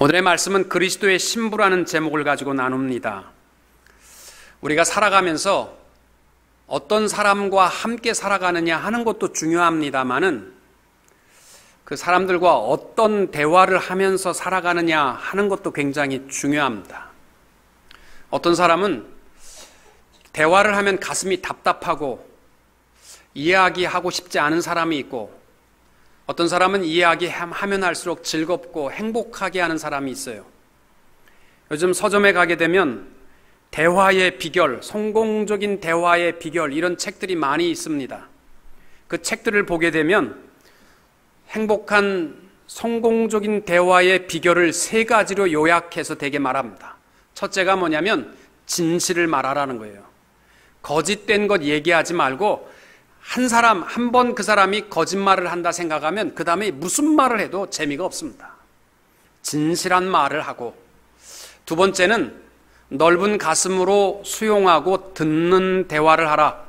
오늘의 말씀은 그리스도의 신부라는 제목을 가지고 나눕니다. 우리가 살아가면서 어떤 사람과 함께 살아가느냐 하는 것도 중요합니다만은 그 사람들과 어떤 대화를 하면서 살아가느냐 하는 것도 굉장히 중요합니다. 어떤 사람은 대화를 하면 가슴이 답답하고 이야기하고 싶지 않은 사람이 있고, 어떤 사람은 이야기하면 할수록 즐겁고 행복하게 하는 사람이 있어요. 요즘 서점에 가게 되면 대화의 비결, 성공적인 대화의 비결, 이런 책들이 많이 있습니다. 그 책들을 보게 되면 행복한 성공적인 대화의 비결을 3가지로 요약해서 되게 말합니다. 첫째가 뭐냐면 진실을 말하라는 거예요. 거짓된 것 얘기하지 말고 한 번 그 사람이 거짓말을 한다 생각하면 그 다음에 무슨 말을 해도 재미가 없습니다. 진실한 말을 하고, 두 번째는 넓은 가슴으로 수용하고 듣는 대화를 하라.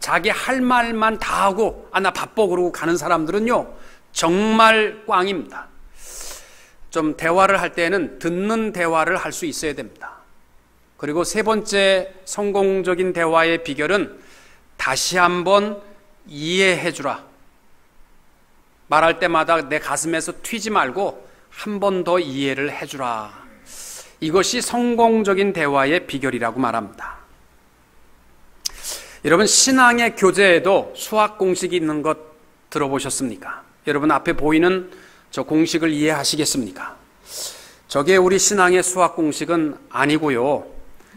자기 할 말만 다 하고 나 바빠 그러고 가는 사람들은요 정말 꽝입니다. 좀 대화를 할 때는 듣는 대화를 할 수 있어야 됩니다. 그리고 세 번째 성공적인 대화의 비결은 다시 한번 이해해 주라. 말할 때마다 내 가슴에서 튀지 말고 한 번 더 이해를 해 주라. 이것이 성공적인 대화의 비결이라고 말합니다. 여러분, 신앙의 교재에도 수학 공식이 있는 것 들어보셨습니까? 여러분 앞에 보이는 저 공식을 이해하시겠습니까? 저게 우리 신앙의 수학 공식은 아니고요.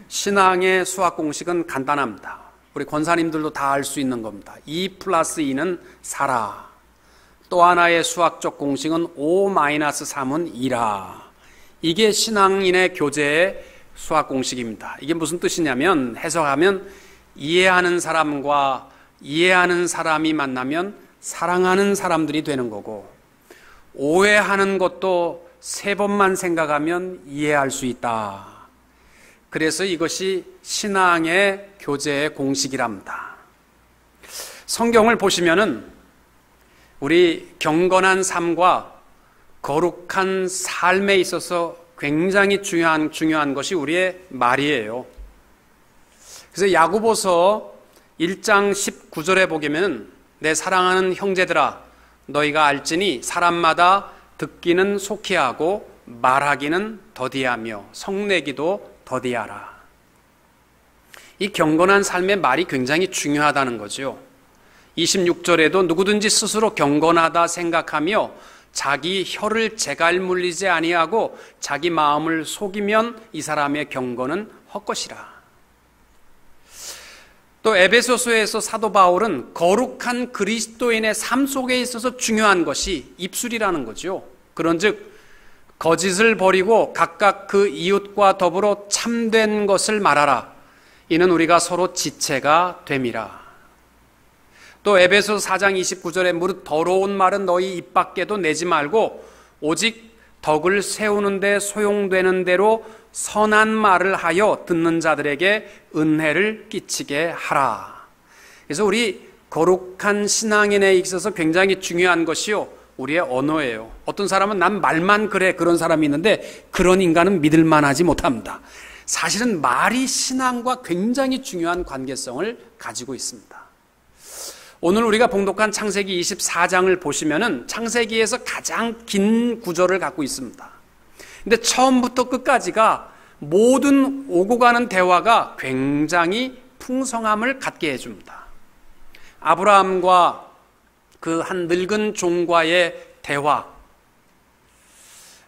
신앙의 수학 공식은 간단합니다. 우리 권사님들도 다 알 수 있는 겁니다. 2+2는 4라. 또 하나의 수학적 공식은 5-3은 2라. 이게 신앙인의 교재의 수학 공식입니다. 이게 무슨 뜻이냐면, 해석하면 이해하는 사람과 이해하는 사람이 만나면 사랑하는 사람들이 되는 거고, 오해하는 것도 3번만 생각하면 이해할 수 있다. 그래서 이것이 신앙의 교재의 공식이랍니다. 성경을 보시면은 우리 경건한 삶과 거룩한 삶에 있어서 굉장히 중요한 것이 우리의 말이에요. 그래서 야고보서 1장 19절에 보면 내 사랑하는 형제들아 너희가 알지니 사람마다 듣기는 속히 하고 말하기는 더디하며 성내기도 더디하라. 이 경건한 삶의 말이 굉장히 중요하다는 거죠. 26절에도 누구든지 스스로 경건하다 생각하며 자기 혀를 재갈 물리지 아니하고 자기 마음을 속이면 이 사람의 경건은 헛것이라. 또 에베소서에서 사도 바울은 거룩한 그리스도인의 삶 속에 있어서 중요한 것이 입술이라는 거죠. 그런즉 거짓을 버리고 각각 그 이웃과 더불어 참된 것을 말하라. 이는 우리가 서로 지체가 됨이라. 또 에베소서 4장 29절에 무릇 더러운 말은 너희 입 밖에도 내지 말고 오직 덕을 세우는 데 소용되는 대로 선한 말을 하여 듣는 자들에게 은혜를 끼치게 하라. 그래서 우리 거룩한 신앙인에 있어서 굉장히 중요한 것이요, 우리의 언어예요. 어떤 사람은 난 말만 그래, 그런 사람이 있는데 그런 인간은 믿을 만하지 못합니다. 사실은 말이 신앙과 굉장히 중요한 관계성을 가지고 있습니다. 오늘 우리가 봉독한 창세기 24장을 보시면은 창세기에서 가장 긴 구절을 갖고 있습니다. 근데 처음부터 끝까지가 모든 오고 가는 대화가 굉장히 풍성함을 갖게 해줍니다. 아브라함과 그 한 늙은 종과의 대화.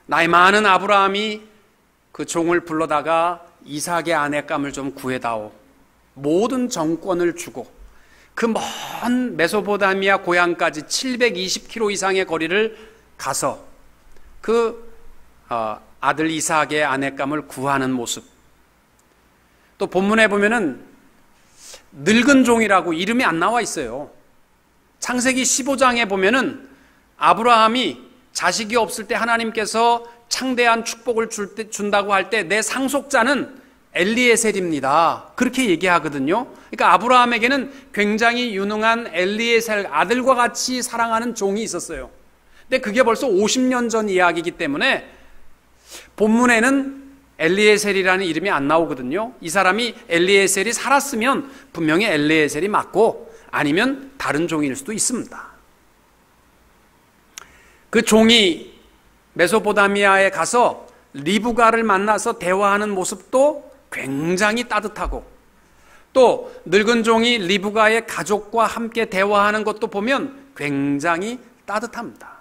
나이 많은 아브라함이 그 종을 불러다가 이삭의 아내감을 좀 구해다오. 모든 정권을 주고 그 먼 메소포타미아 고향까지 720km 이상의 거리를 가서 그 아들 이삭의 아내감을 구하는 모습. 또 본문에 보면은 늙은 종이라고 이름이 안 나와 있어요. 창세기 15장에 보면은 아브라함이 자식이 없을 때 하나님께서 창대한 축복을 준다고 할 때 내 상속자는 엘리에셀입니다. 그렇게 얘기하거든요. 그러니까 아브라함에게는 굉장히 유능한 엘리에셀 아들과 같이 사랑하는 종이 있었어요. 근데 그게 벌써 50년 전 이야기이기 때문에 본문에는 엘리에셀이라는 이름이 안 나오거든요. 이 사람이 엘리에셀이 살았으면 분명히 엘리에셀이 맞고 아니면 다른 종일 수도 있습니다. 그 종이 메소포타미아에 가서 리브가를 만나서 대화하는 모습도 굉장히 따뜻하고, 또 늙은 종이 리브가의 가족과 함께 대화하는 것도 보면 굉장히 따뜻합니다.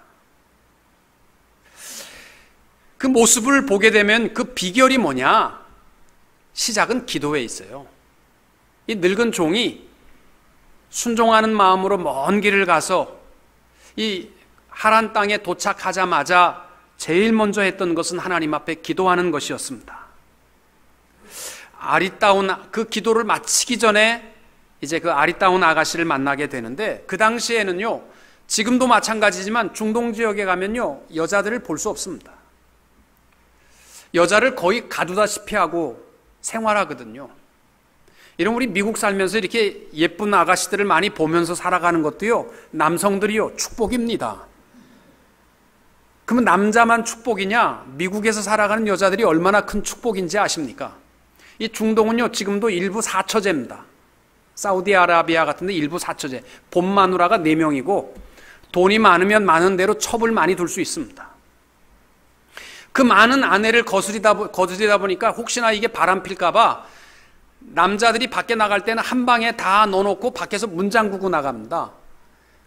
그 모습을 보게 되면 그 비결이 뭐냐? 시작은 기도에 있어요. 이 늙은 종이 순종하는 마음으로 먼 길을 가서 이 하란 땅에 도착하자마자 제일 먼저 했던 것은 하나님 앞에 기도하는 것이었습니다. 아리따운 그 기도를 마치기 전에 이제 그 아리따운 아가씨를 만나게 되는데, 그 당시에는요, 지금도 마찬가지지만 중동 지역에 가면요, 여자들을 볼 수 없습니다. 여자를 거의 가두다시피 하고 생활하거든요. 이런 우리 미국 살면서 이렇게 예쁜 아가씨들을 많이 보면서 살아가는 것도요, 남성들이요, 축복입니다. 그러면 남자만 축복이냐? 미국에서 살아가는 여자들이 얼마나 큰 축복인지 아십니까? 이 중동은요, 지금도 일부 사처제입니다. 사우디아라비아 같은 데 일부 사처제. 본 마누라가 4명이고 돈이 많으면 많은 대로 첩을 많이 둘 수 있습니다. 그 많은 아내를 거스리다 보니까 혹시나 이게 바람 필까봐 남자들이 밖에 나갈 때는 한 방에 다 넣어놓고 밖에서 문 잠그고 나갑니다.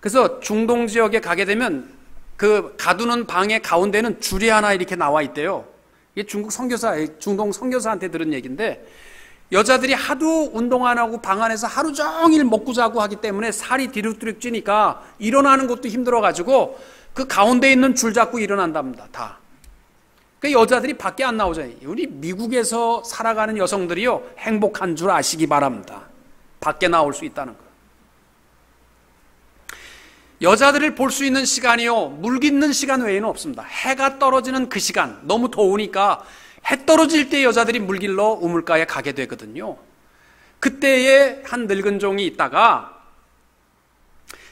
그래서 중동 지역에 가게 되면 그 가두는 방의 가운데는 줄이 하나 이렇게 나와 있대요. 이게 중동 선교사한테 들은 얘기인데, 여자들이 하도 운동 안 하고 방 안에서 하루 종일 먹고 자고 하기 때문에 살이 뒤룩뒤룩 찌니까 일어나는 것도 힘들어가지고 그 가운데 있는 줄 잡고 일어난답니다. 다. 그 여자들이 밖에 안 나오잖아요. 우리 미국에서 살아가는 여성들이요, 행복한 줄 아시기 바랍니다. 밖에 나올 수 있다는 거. 여자들을 볼 수 있는 시간이요, 물 깃는 시간 외에는 없습니다. 해가 떨어지는 그 시간, 너무 더우니까 해 떨어질 때 여자들이 물 길러 우물가에 가게 되거든요. 그때에 한 늙은 종이 있다가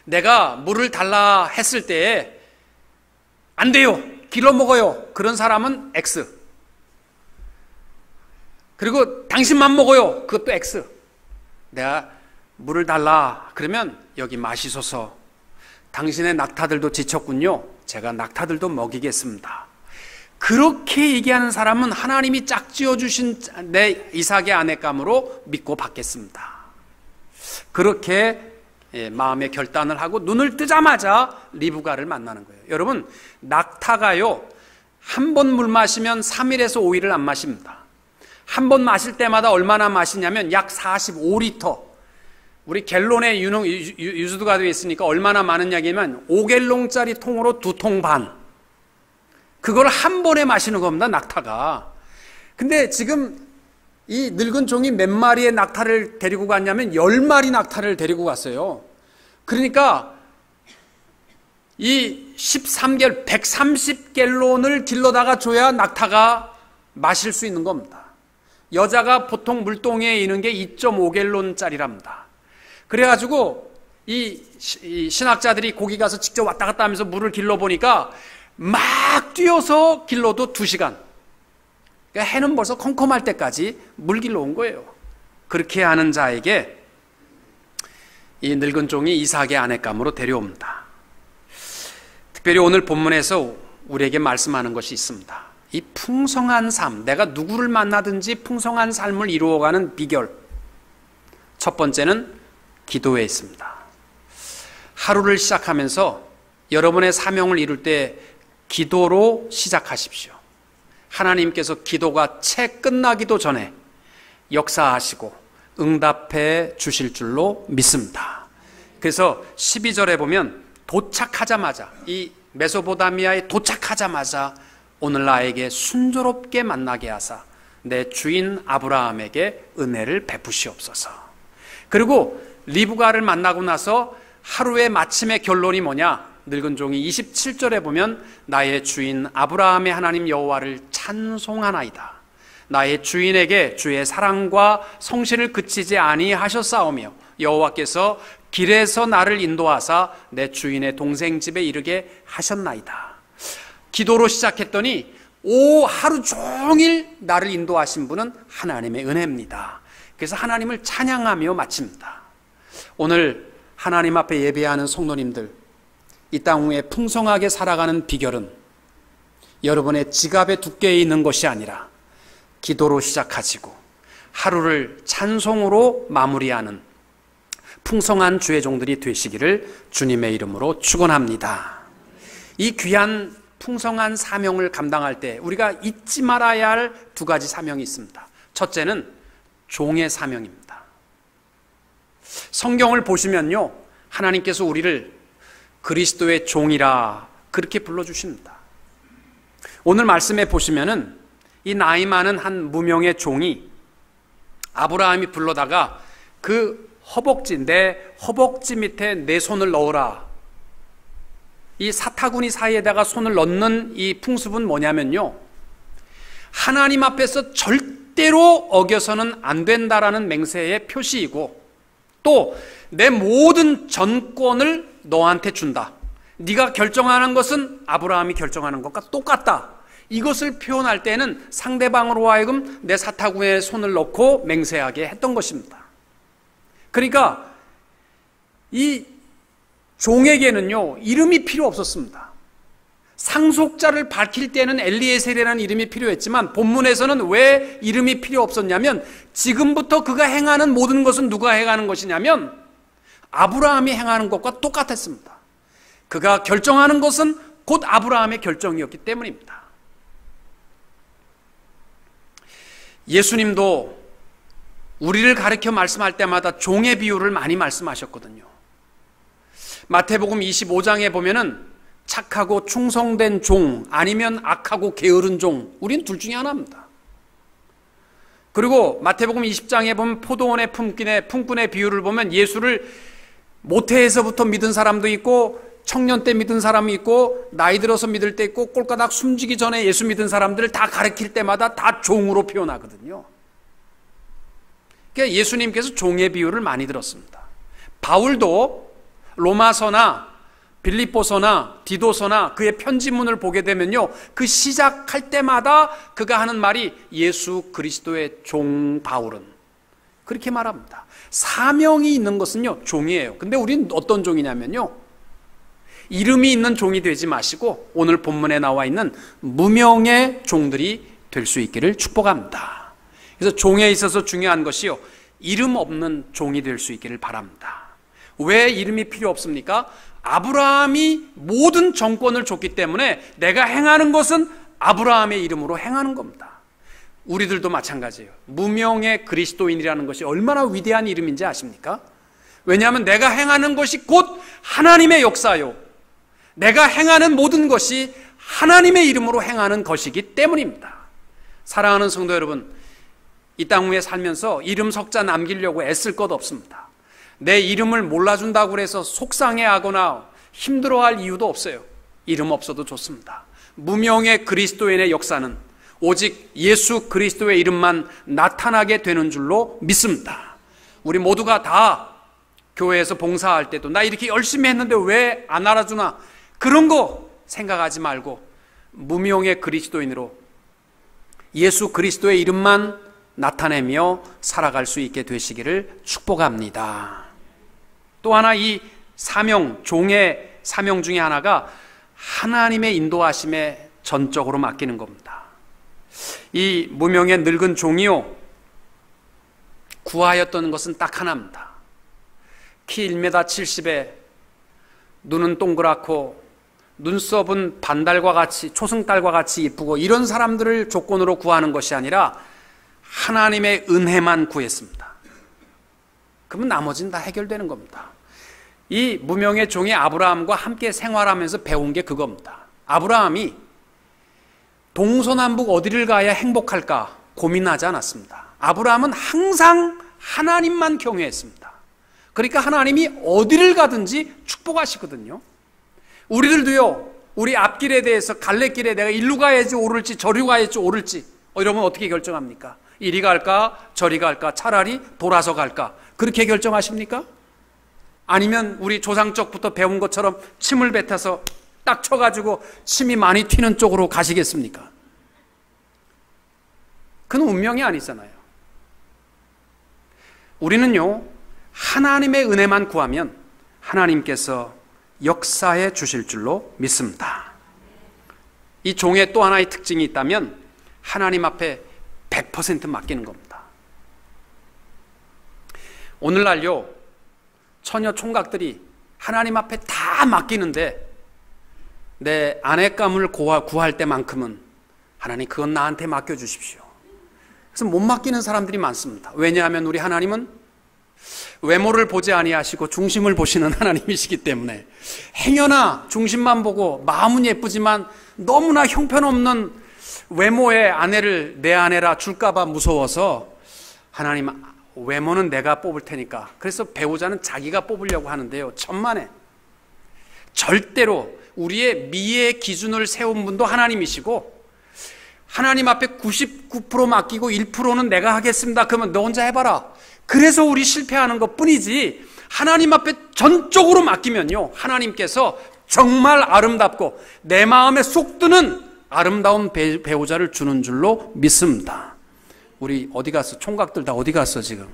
내가 물을 달라 했을 때에 안 돼요, 길러 먹어요, 그런 사람은 X. 그리고 당신만 먹어요, 그것도 X. 내가 물을 달라 그러면 여기 마시소서. 당신의 낙타들도 지쳤군요. 제가 낙타들도 먹이겠습니다. 그렇게 얘기하는 사람은 하나님이 짝지어 주신 내 이삭의 아내감으로 믿고 받겠습니다. 그렇게 마음의 결단을 하고 눈을 뜨자마자 리브가를 만나는 거예요. 여러분, 낙타가요, 한 번 물 마시면 3일에서 5일을 안 마십니다. 한 번 마실 때마다 얼마나 마시냐면 약 45리터. 우리 갤론에 유수도가 되어 있으니까 얼마나 많은 양이면 5갤론짜리 통으로 2통 반. 그걸 한 번에 마시는 겁니다, 낙타가. 근데 지금 이 늙은 종이 몇 마리의 낙타를 데리고 갔냐면 10마리 낙타를 데리고 갔어요. 그러니까 이 130갤론을 길러다가 줘야 낙타가 마실 수 있는 겁니다. 여자가 보통 물동이에 있는 게 2.5갤론짜리랍니다. 그래가지고 이 신학자들이 거기 가서 직접 왔다 갔다 하면서 물을 길러보니까 막 뛰어서 길러도 2시간. 그러니까 해는 벌써 컴컴할 때까지 물 길러 온 거예요. 그렇게 하는 자에게 이 늙은 종이 이삭의 아내감으로 데려옵니다. 특별히 오늘 본문에서 우리에게 말씀하는 것이 있습니다. 이 풍성한 삶, 내가 누구를 만나든지 풍성한 삶을 이루어가는 비결. 첫 번째는 기도에 있습니다. 하루를 시작하면서 여러분의 사명을 이룰 때 기도로 시작하십시오. 하나님께서 기도가 채 끝나기도 전에 역사하시고 응답해 주실 줄로 믿습니다. 그래서 12절에 보면 도착하자마자, 이 메소포타미아에 도착하자마자 오늘 나에게 순조롭게 만나게 하사 내 주인 아브라함에게 은혜를 베푸시옵소서. 그리고 리브가를 만나고 나서 하루의 마침의 결론이 뭐냐? 늙은 종이 27절에 보면 나의 주인 아브라함의 하나님 여호와를 찬송하나이다. 나의 주인에게 주의 사랑과 성실을 그치지 아니하셨사오며 여호와께서 길에서 나를 인도하사 내 주인의 동생 집에 이르게 하셨나이다. 기도로 시작했더니 하루 종일 나를 인도하신 분은 하나님의 은혜입니다. 그래서 하나님을 찬양하며 마칩니다. 오늘 하나님 앞에 예배하는 성도님들, 이 땅 위에 풍성하게 살아가는 비결은 여러분의 지갑의 두께에 있는 것이 아니라 기도로 시작하시고 하루를 찬송으로 마무리하는 풍성한 주의 종들이 되시기를 주님의 이름으로 축원합니다. 이 귀한 풍성한 사명을 감당할 때 우리가 잊지 말아야 할 두 가지 사명이 있습니다. 첫째는 종의 사명입니다. 성경을 보시면요, 하나님께서 우리를 그리스도의 종이라 그렇게 불러주십니다. 오늘 말씀에 보시면은 이 나이 많은 한 무명의 종이 아브라함이 불러다가 그 내 허벅지 밑에 내 손을 넣어라. 이 사타구니 사이에다가 손을 넣는 이 풍습은 뭐냐면요, 하나님 앞에서 절대로 어겨서는 안 된다라는 맹세의 표시이고, 또 내 모든 전권을 너한테 준다. 네가 결정하는 것은 아브라함이 결정하는 것과 똑같다. 이것을 표현할 때는 상대방으로 하여금 내 사타구니에 손을 넣고 맹세하게 했던 것입니다. 그러니까 이 종에게는요, 이름이 필요 없었습니다. 상속자를 밝힐 때는 엘리에셀이라는 이름이 필요했지만 본문에서는 왜 이름이 필요 없었냐면, 지금부터 그가 행하는 모든 것은 누가 행하는 것이냐면 아브라함이 행하는 것과 똑같았습니다. 그가 결정하는 것은 곧 아브라함의 결정이었기 때문입니다. 예수님도 우리를 가르쳐 말씀할 때마다 종의 비유를 많이 말씀하셨거든요. 마태복음 25장에 보면은 착하고 충성된 종, 아니면 악하고 게으른 종, 우린 둘 중에 하나입니다. 그리고 마태복음 20장에 보면 포도원의 품꾼의 비유를 보면 예수를 모태에서부터 믿은 사람도 있고, 청년 때 믿은 사람이 있고, 나이 들어서 믿을 때 있고, 꼴까닥 숨지기 전에 예수 믿은 사람들을 다 가르칠 때마다 다 종으로 표현하거든요. 그러니까 예수님께서 종의 비유를 많이 들었습니다. 바울도 로마서나 빌립보서나 디도서나 그의 편지문을 보게 되면요, 그 시작할 때마다 그가 하는 말이 예수 그리스도의 종 바울은, 그렇게 말합니다. 사명이 있는 것은요, 종이에요. 근데 우리는 어떤 종이냐면요, 이름이 있는 종이 되지 마시고 오늘 본문에 나와 있는 무명의 종들이 될 수 있기를 축복합니다. 그래서 종에 있어서 중요한 것이요, 이름 없는 종이 될 수 있기를 바랍니다. 왜 이름이 필요 없습니까? 아브라함이 모든 정권을 줬기 때문에 내가 행하는 것은 아브라함의 이름으로 행하는 겁니다. 우리들도 마찬가지예요. 무명의 그리스도인이라는 것이 얼마나 위대한 이름인지 아십니까? 왜냐하면 내가 행하는 것이 곧 하나님의 역사요, 내가 행하는 모든 것이 하나님의 이름으로 행하는 것이기 때문입니다. 사랑하는 성도 여러분, 이 땅 위에 살면서 이름 석자 남기려고 애쓸 것 없습니다. 내 이름을 몰라준다고 해서 속상해하거나 힘들어할 이유도 없어요. 이름 없어도 좋습니다. 무명의 그리스도인의 역사는 오직 예수 그리스도의 이름만 나타나게 되는 줄로 믿습니다. 우리 모두가 다 교회에서 봉사할 때도 나 이렇게 열심히 했는데 왜 안 알아주나, 그런 거 생각하지 말고 무명의 그리스도인으로 예수 그리스도의 이름만 나타내며 살아갈 수 있게 되시기를 축복합니다. 또 하나, 이 사명, 종의 사명 중에 하나가 하나님의 인도하심에 전적으로 맡기는 겁니다. 이 무명의 늙은 종이요, 구하였던 것은 딱 하나입니다. 키 1m 70에 눈은 동그랗고 눈썹은 반달과 같이, 초승달과 같이 이쁘고, 이런 사람들을 조건으로 구하는 것이 아니라 하나님의 은혜만 구했습니다. 그러면 나머지는 다 해결되는 겁니다. 이 무명의 종이 아브라함과 함께 생활하면서 배운 게 그겁니다. 아브라함이 동서남북 어디를 가야 행복할까 고민하지 않았습니다. 아브라함은 항상 하나님만 경외했습니다. 그러니까 하나님이 어디를 가든지 축복하시거든요. 우리들도요, 우리 앞길에 대해서 갈래길에 내가 일로 가야지 오를지 저리로 가야지 오를지 여러분 어떻게 결정합니까? 이리 갈까 저리 갈까, 차라리 돌아서 갈까, 그렇게 결정하십니까? 아니면 우리 조상적부터 배운 것처럼 침을 뱉어서 딱 쳐가지고 침이 많이 튀는 쪽으로 가시겠습니까? 그건 운명이 아니잖아요. 우리는요, 하나님의 은혜만 구하면 하나님께서 역사해 주실 줄로 믿습니다. 이 종의 또 하나의 특징이 있다면 하나님 앞에 100% 맡기는 겁니다. 오늘날요, 처녀 총각들이 하나님 앞에 다 맡기는데 내 아내감을 구할 때만큼은 하나님 그건 나한테 맡겨주십시오. 그래서 못 맡기는 사람들이 많습니다. 왜냐하면 우리 하나님은 외모를 보지 아니하시고 중심을 보시는 하나님이시기 때문에 행여나 중심만 보고 마음은 예쁘지만 너무나 형편없는 외모의 아내를 내 아내라 줄까봐 무서워서 하나님 외모는 내가 뽑을 테니까, 그래서 배우자는 자기가 뽑으려고 하는데요, 천만에 절대로 우리의 미의 기준을 세운 분도 하나님이시고 하나님 앞에 99% 맡기고 1%는 내가 하겠습니다 그러면 너 혼자 해봐라, 그래서 우리 실패하는 것 뿐이지, 하나님 앞에 전적으로 맡기면요 하나님께서 정말 아름답고 내 마음에 쏙 드는 아름다운 배우자를 주는 줄로 믿습니다. 우리 어디 갔어? 총각들 다 어디 갔어 지금?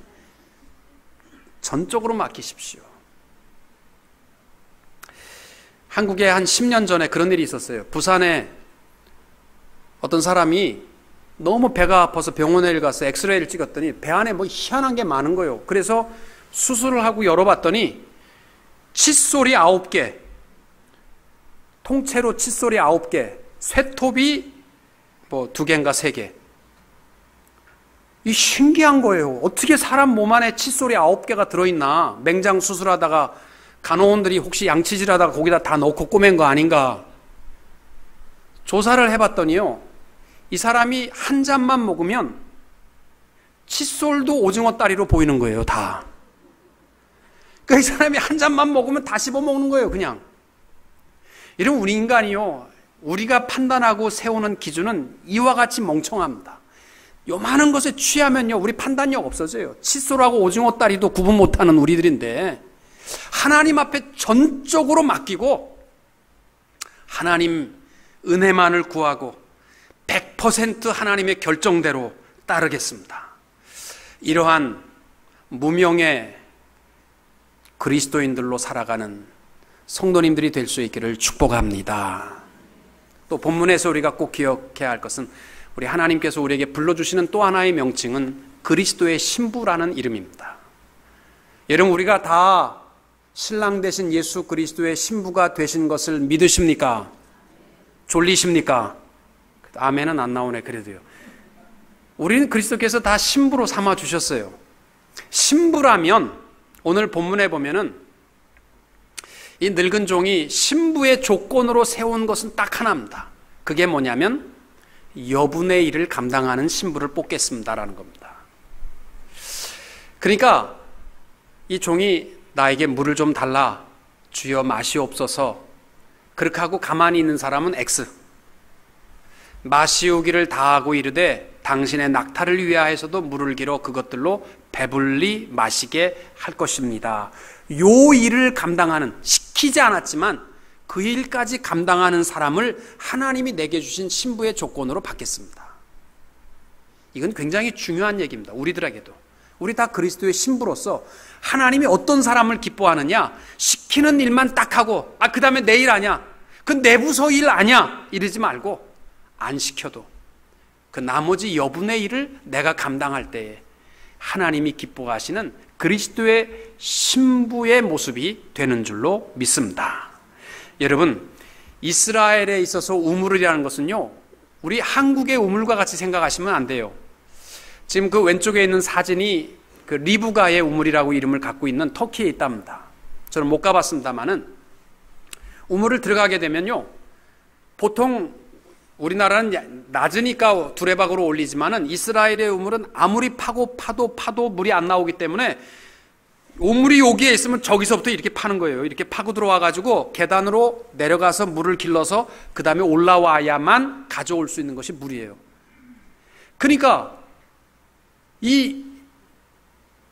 전적으로 맡기십시오. 한국에 한 10년 전에 그런 일이 있었어요. 부산에 어떤 사람이 너무 배가 아파서 병원에 가서 엑스레이를 찍었더니 배 안에 뭐 희한한 게 많은 거예요. 그래서 수술을 하고 열어봤더니 칫솔이 9개, 통째로 칫솔이 9개, 쇠톱이 뭐 2개인가 3개. 이 신기한 거예요. 어떻게 사람 몸 안에 칫솔이 9개가 들어있나. 맹장 수술하다가 간호원들이 혹시 양치질하다가 거기다 다 넣고 꼬맨 거 아닌가. 조사를 해봤더니요, 이 사람이 한 잔만 먹으면 칫솔도 오징어 다리로 보이는 거예요, 다. 그러니까 이 사람이 한 잔만 먹으면 다 씹어 먹는 거예요, 그냥. 이런 우리 인간이요, 우리가 판단하고 세우는 기준은 이와 같이 멍청합니다. 요만한 것에 취하면요, 우리 판단력 없어져요. 칫솔하고 오징어 다리도 구분 못하는 우리들인데 하나님 앞에 전적으로 맡기고 하나님 은혜만을 구하고 100% 하나님의 결정대로 따르겠습니다. 이러한 무명의 그리스도인들로 살아가는 성도님들이 될 수 있기를 축복합니다. 또 본문에서 우리가 꼭 기억해야 할 것은 우리 하나님께서 우리에게 불러주시는 또 하나의 명칭은 그리스도의 신부라는 이름입니다. 여러분, 우리가 다 신랑 되신 예수 그리스도의 신부가 되신 것을 믿으십니까? 졸리십니까? 아멘은 안 나오네. 그래도요, 우리는 그리스도께서 다 신부로 삼아 주셨어요. 신부라면 오늘 본문에 보면은 이 늙은 종이 신부의 조건으로 세운 것은 딱 하나입니다. 그게 뭐냐면 여분의 일을 감당하는 신부를 뽑겠습니다라는 겁니다. 그러니까 이 종이 나에게 물을 좀 달라, 주여 마시옵소서, 그렇게 하고 가만히 있는 사람은 X. 마시우기를 다하고 이르되 당신의 낙타를 위하여서도 물을 길어 그것들로 배불리 마시게 할 것입니다. 요 일을 감당하는, 시키지 않았지만 그 일까지 감당하는 사람을 하나님이 내게 주신 신부의 조건으로 받겠습니다. 이건 굉장히 중요한 얘기입니다. 우리들에게도. 우리 다 그리스도의 신부로서 하나님이 어떤 사람을 기뻐하느냐, 시키는 일만 딱 하고 그 다음에 내 일 아냐, 그 내 부서 일 아냐 이러지 말고 안 시켜도 그 나머지 여분의 일을 내가 감당할 때에 하나님이 기뻐하시는 그리스도의 신부의 모습이 되는 줄로 믿습니다. 여러분, 이스라엘에 있어서 우물이라는 것은요, 우리 한국의 우물과 같이 생각하시면 안 돼요. 지금 그 왼쪽에 있는 사진이 그 리브가의 우물이라고 이름을 갖고 있는 터키에 있답니다. 저는 못 가봤습니다만은 우물을 들어가게 되면요, 보통 우리나라는 낮으니까 두레박으로 올리지만은 이스라엘의 우물은 아무리 파도 물이 안 나오기 때문에 우물이 여기에 있으면 저기서부터 이렇게 파는 거예요. 이렇게 파고 들어와가지고 계단으로 내려가서 물을 길러서 그 다음에 올라와야만 가져올 수 있는 것이 물이에요. 그러니까 이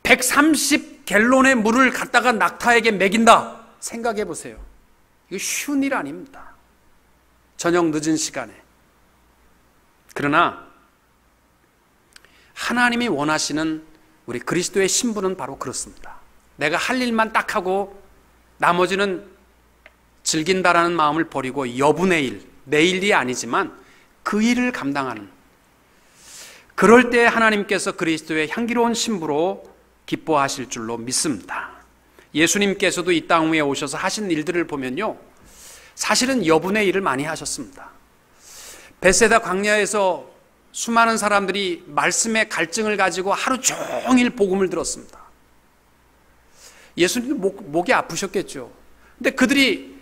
130갤론의 물을 갖다가 낙타에게 먹인다 생각해 보세요. 이거 쉬운 일 아닙니다. 저녁 늦은 시간에. 그러나 하나님이 원하시는 우리 그리스도의 신부는 바로 그렇습니다. 내가 할 일만 딱 하고 나머지는 즐긴다라는 마음을 버리고 여분의 일, 내 일이 아니지만 그 일을 감당하는, 그럴 때 하나님께서 그리스도의 향기로운 신부로 기뻐하실 줄로 믿습니다. 예수님께서도 이 땅 위에 오셔서 하신 일들을 보면요, 사실은 여분의 일을 많이 하셨습니다. 벳세다 광야에서 수많은 사람들이 말씀의 갈증을 가지고 하루 종일 복음을 들었습니다. 예수님도 목이 아프셨겠죠. 근데 그들이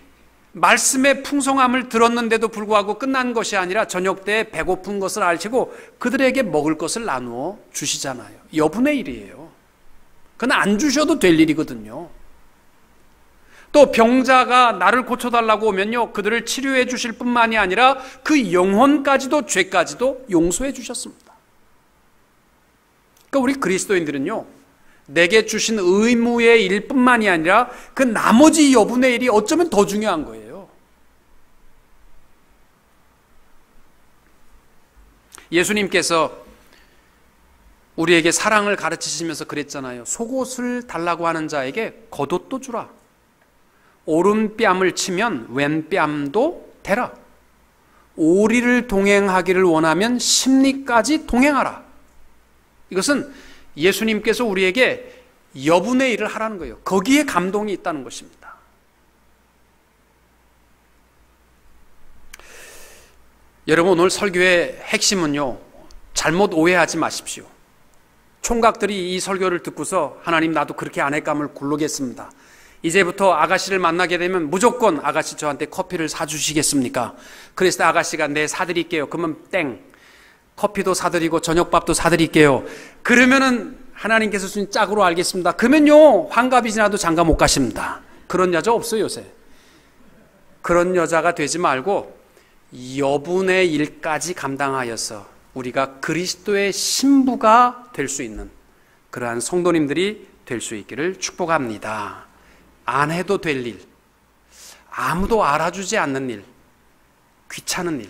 말씀의 풍성함을 들었는데도 불구하고 끝난 것이 아니라 저녁 때 배고픈 것을 알시고 그들에게 먹을 것을 나누어 주시잖아요. 여분의 일이에요. 그건 안 주셔도 될 일이거든요. 또 병자가 나를 고쳐달라고 오면요, 그들을 치료해 주실 뿐만이 아니라 그 영혼까지도, 죄까지도 용서해 주셨습니다. 그러니까 우리 그리스도인들은요, 내게 주신 의무의 일뿐만이 아니라 그 나머지 여분의 일이 어쩌면 더 중요한 거예요. 예수님께서 우리에게 사랑을 가르치시면서 그랬잖아요. 속옷을 달라고 하는 자에게 겉옷도 주라. 오른뺨을 치면 왼뺨도 대라. 오리를 동행하기를 원하면 십리까지 동행하라. 이것은 예수님께서 우리에게 여분의 일을 하라는 거예요. 거기에 감동이 있다는 것입니다. 여러분, 오늘 설교의 핵심은요, 잘못 오해하지 마십시오. 총각들이 이 설교를 듣고서 하나님, 나도 그렇게 아내감을 굴르겠습니다. 이제부터 아가씨를 만나게 되면 무조건 아가씨 저한테 커피를 사주시겠습니까? 그래서 아가씨가 네, 사드릴게요. 그러면 땡. 커피도 사드리고 저녁밥도 사드릴게요. 그러면은 하나님께서 주신 짝으로 알겠습니다. 그러면요, 환갑이 지나도 장가 못 가십니다. 그런 여자 없어요, 요새. 그런 여자가 되지 말고 여분의 일까지 감당하여서 우리가 그리스도의 신부가 될 수 있는 그러한 성도님들이 될 수 있기를 축복합니다. 안 해도 될 일, 아무도 알아주지 않는 일, 귀찮은 일,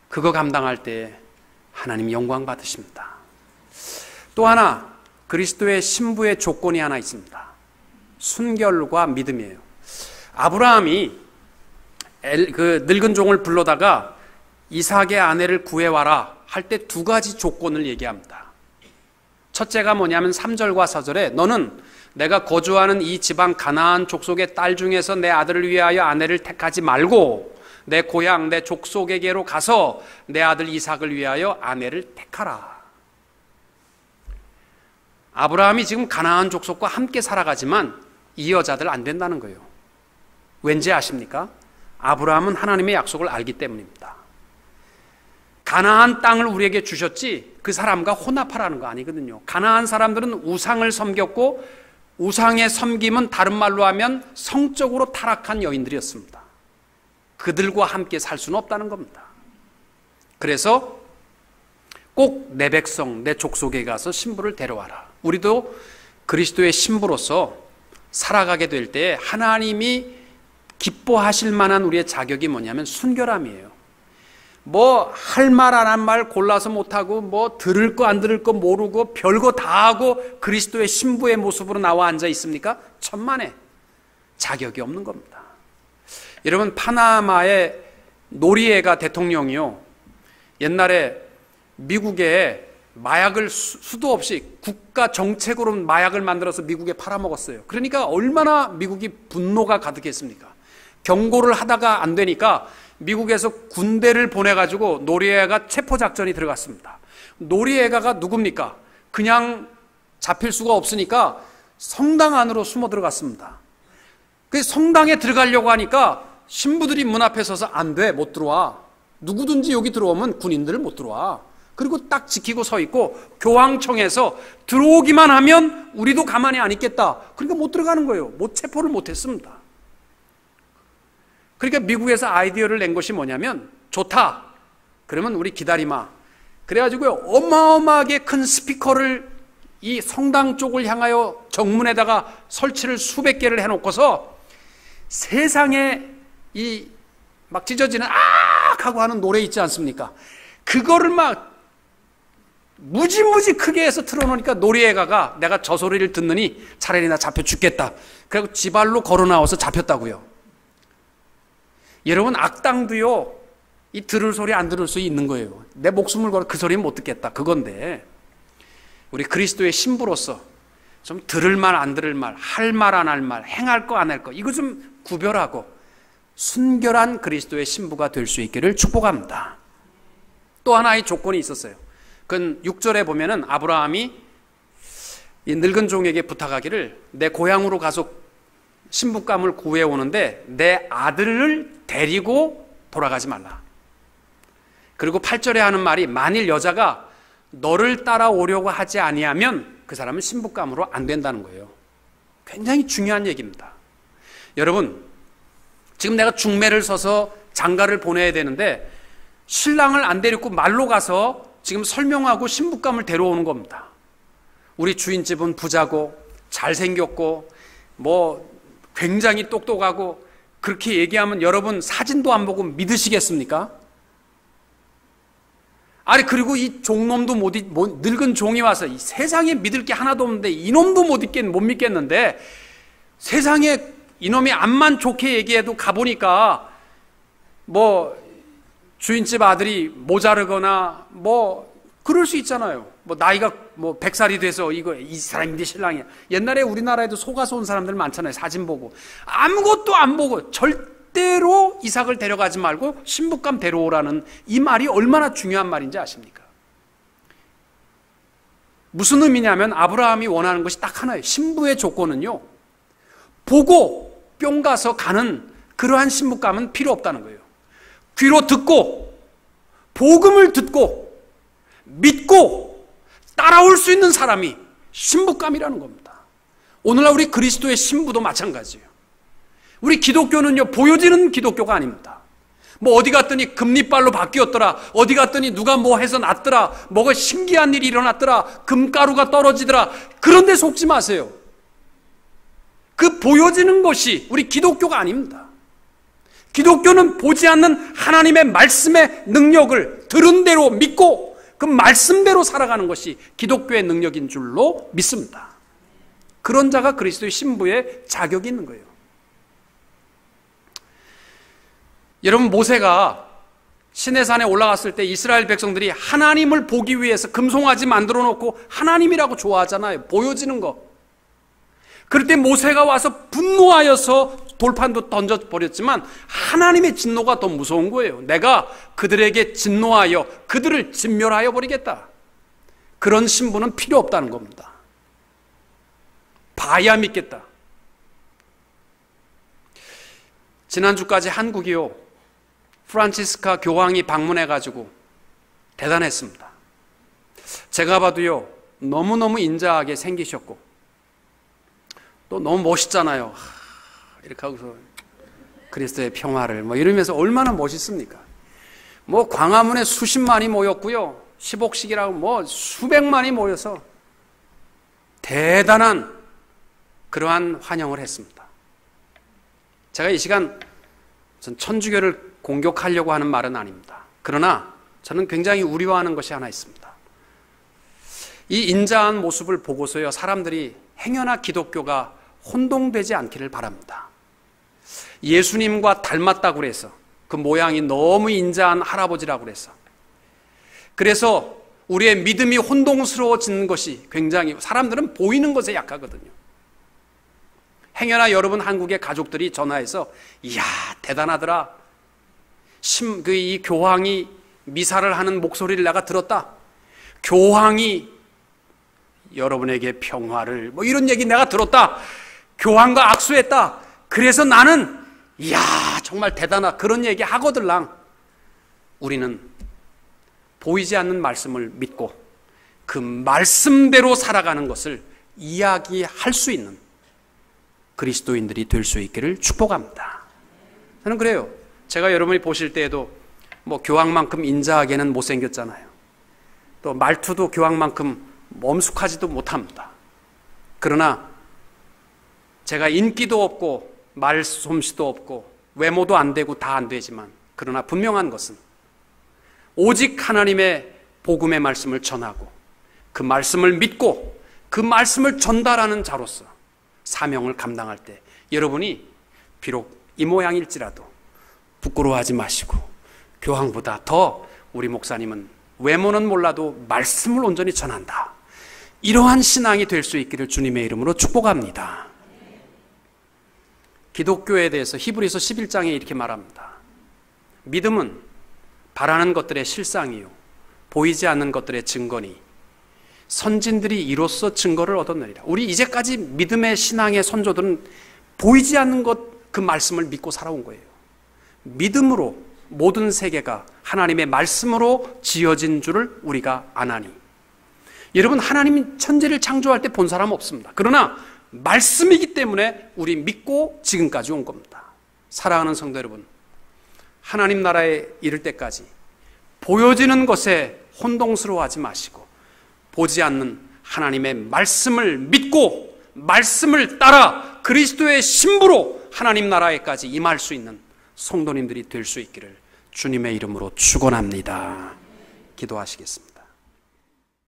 그거 감당할 때 하나님 영광 받으십니다. 또 하나, 그리스도의 신부의 조건이 하나 있습니다. 순결과 믿음이에요. 아브라함이 그 늙은 종을 불러다가 이삭의 아내를 구해와라 할 때 두 가지 조건을 얘기합니다. 첫째가 뭐냐면 3절과 4절에 너는 내가 거주하는 이 지방 가나안 족속의 딸 중에서 내 아들을 위하여 아내를 택하지 말고 내 고향 내 족속에게로 가서 내 아들 이삭을 위하여 아내를 택하라. 아브라함이 지금 가나안 족속과 함께 살아가지만 이 여자들 안 된다는 거예요. 왠지 아십니까? 아브라함은 하나님의 약속을 알기 때문입니다. 가나안 땅을 우리에게 주셨지 그 사람과 혼합하라는 거 아니거든요. 가나안 사람들은 우상을 섬겼고 우상의 섬김은 다른 말로 하면 성적으로 타락한 여인들이었습니다. 그들과 함께 살 수는 없다는 겁니다. 그래서 꼭 내 백성, 내 족속에 가서 신부를 데려와라. 우리도 그리스도의 신부로서 살아가게 될 때 하나님이 기뻐하실 만한 우리의 자격이 뭐냐면 순결함이에요. 뭐 할 말 안 한 말 골라서 못하고 뭐 들을 거 안 들을 거 모르고 별거 다 하고 그리스도의 신부의 모습으로 나와 앉아 있습니까? 천만에 자격이 없는 겁니다. 여러분, 파나마의 노리에가 대통령이요, 옛날에 미국에 마약을 수도 없이 국가 정책으로 마약을 만들어서 미국에 팔아먹었어요. 그러니까 얼마나 미국이 분노가 가득했습니까? 경고를 하다가 안 되니까 미국에서 군대를 보내가지고 노리에가 체포작전이 들어갔습니다. 노리에가가 누굽니까? 그냥 잡힐 수가 없으니까 성당 안으로 숨어 들어갔습니다. 그 성당에 들어가려고 하니까 신부들이 문 앞에 서서 안 돼, 못 들어와. 누구든지 여기 들어오면 군인들 못 들어와. 그리고 딱 지키고 서 있고 교황청에서 들어오기만 하면 우리도 가만히 안 있겠다. 그러니까 못 들어가는 거예요. 체포를 못 했습니다. 그러니까 미국에서 아이디어를 낸 것이 뭐냐면, 좋다, 그러면 우리 기다리마. 그래가지고요, 어마어마하게 큰 스피커를 이 성당 쪽을 향하여 정문에다가 설치를 수백 개를 해놓고서 세상에 이 막 찢어지는 악 하고 하는 노래 있지 않습니까? 그거를 막 무지무지 크게 해서 틀어놓으니까 놀이애가가 내가 저 소리를 듣느니 차라리 나 잡혀 죽겠다. 그리고 지발로 걸어 나와서 잡혔다고요. 여러분, 악당도요, 이 들을 소리 안 들을 수 있는 거예요. 내 목숨을 걸어 그 소리는 못 듣겠다. 그건데 우리 그리스도의 신부로서 좀 들을 말 안 들을 말, 할 말 안 할 말, 행할 거 안 할 거, 이거 좀 구별하고 순결한 그리스도의 신부가 될 수 있기를 축복합니다. 또 하나의 조건이 있었어요. 그건 6절에 보면은 아브라함이 이 늙은 종에게 부탁하기를 내 고향으로 가서 신부감을 구해오는데 내 아들을 데리고 돌아가지 말라. 그리고 8절에 하는 말이 만일 여자가 너를 따라오려고 하지 아니하면 그 사람은 신부감으로 안 된다는 거예요. 굉장히 중요한 얘기입니다. 여러분, 지금 내가 중매를 서서 장가를 보내야 되는데 신랑을 안 데리고 말로 가서 지금 설명하고 신부감을 데려오는 겁니다. 우리 주인집은 부자고 잘생겼고 뭐 굉장히 똑똑하고 그렇게 얘기하면 여러분 사진도 안 보고 믿으시겠습니까? 아니, 그리고 이 종놈도 늙은 종이 와서 이 세상에 믿을 게 하나도 없는데 이놈도 못 믿겠는데 세상에 이놈이 앞만 좋게 얘기해도 가보니까 뭐 주인집 아들이 모자르거나 뭐 그럴 수 있잖아요. 뭐 나이가 뭐 100살이 돼서 이 사람이 네 신랑이야. 옛날에 우리나라에도 속아서 온 사람들 많잖아요. 사진 보고. 아무것도 안 보고 절대로 이삭을 데려가지 말고 신부감 데려오라는 이 말이 얼마나 중요한 말인지 아십니까? 무슨 의미냐면 아브라함이 원하는 것이 딱 하나예요. 신부의 조건은요, 보고 뿅 가서 가는 그러한 신부감은 필요 없다는 거예요. 귀로 듣고 복음을 듣고 믿고 따라올 수 있는 사람이 신부감이라는 겁니다. 오늘날 우리 그리스도의 신부도 마찬가지예요. 우리 기독교는요, 보여지는 기독교가 아닙니다. 뭐 어디 갔더니 금리빨로 바뀌었더라, 어디 갔더니 누가 뭐 해서 났더라, 뭐가 신기한 일이 일어났더라, 금가루가 떨어지더라, 그런 데 속지 마세요. 그 보여지는 것이 우리 기독교가 아닙니다. 기독교는 보지 않는 하나님의 말씀의 능력을 들은 대로 믿고 그 말씀대로 살아가는 것이 기독교의 능력인 줄로 믿습니다. 그런 자가 그리스도의 신부의 자격이 있는 거예요. 여러분, 모세가 시내산에 올라갔을 때 이스라엘 백성들이 하나님을 보기 위해서 금송아지 만들어 놓고 하나님이라고 좋아하잖아요. 보여지는 거. 그럴 때 모세가 와서 분노하여서 돌판도 던져버렸지만 하나님의 진노가 더 무서운 거예요. 내가 그들에게 진노하여 그들을 진멸하여 버리겠다. 그런 신부는 필요 없다는 겁니다. 봐야 믿겠다. 지난주까지 한국이요, 프란치스카 교황이 방문해가지고 대단했습니다. 제가 봐도요, 너무너무 인자하게 생기셨고 또 너무 멋있잖아요. 이렇게 하고서 그리스도의 평화를 뭐 이러면서 얼마나 멋있습니까? 뭐 광화문에 수십만이 모였고요, 10억씩이라고 뭐 수백만이 모여서 대단한 그러한 환영을 했습니다. 제가 이 시간 전 천주교를 공격하려고 하는 말은 아닙니다. 그러나 저는 굉장히 우려하는 것이 하나 있습니다. 이 인자한 모습을 보고서요, 사람들이 행여나 기독교가 혼동되지 않기를 바랍니다. 예수님과 닮았다고 그래서 그 모양이 너무 인자한 할아버지라고 그래서 우리의 믿음이 혼동스러워지는 것이 굉장히, 사람들은 보이는 것에 약하거든요. 행여나 여러분 한국의 가족들이 전화해서 이야 대단하더라, 이 교황이 미사를 하는 목소리를 내가 들었다, 교황이 여러분에게 평화를 뭐 이런 얘기 내가 들었다, 교황과 악수했다, 그래서 나는 이야 정말 대단하다, 그런 얘기 하거들랑 우리는 보이지 않는 말씀을 믿고 그 말씀대로 살아가는 것을 이야기할 수 있는 그리스도인들이 될 수 있기를 축복합니다. 저는 그래요. 제가 여러분이 보실 때에도 뭐 교황만큼 인자하게는 못생겼잖아요. 또 말투도 교황만큼 엄숙하지도 못합니다. 그러나 제가 인기도 없고 말솜씨도 없고 외모도 안 되고 다 안 되지만, 그러나 분명한 것은 오직 하나님의 복음의 말씀을 전하고 그 말씀을 믿고 그 말씀을 전달하는 자로서 사명을 감당할 때 여러분이 비록 이 모양일지라도 부끄러워하지 마시고 교황보다 더 우리 목사님은 외모는 몰라도 말씀을 온전히 전한다. 이러한 신앙이 될 수 있기를 주님의 이름으로 축복합니다. 기독교에 대해서 히브리서 11장에 이렇게 말합니다. 믿음은 바라는 것들의 실상이요 보이지 않는 것들의 증거니 선진들이 이로써 증거를 얻었느니라. 우리 이제까지 믿음의 신앙의 선조들은 보이지 않는 것 그 말씀을 믿고 살아온 거예요. 믿음으로 모든 세계가 하나님의 말씀으로 지어진 줄을 우리가 아나니. 여러분, 하나님이 천지를 창조할 때 본 사람 없습니다. 그러나 말씀이기 때문에 우리 믿고 지금까지 온 겁니다. 사랑하는 성도 여러분, 하나님 나라에 이를 때까지 보여지는 것에 혼동스러워하지 마시고 보지 않는 하나님의 말씀을 믿고 말씀을 따라 그리스도의 신부로 하나님 나라에까지 임할 수 있는 성도님들이 될 수 있기를 주님의 이름으로 축원합니다. 기도하시겠습니다.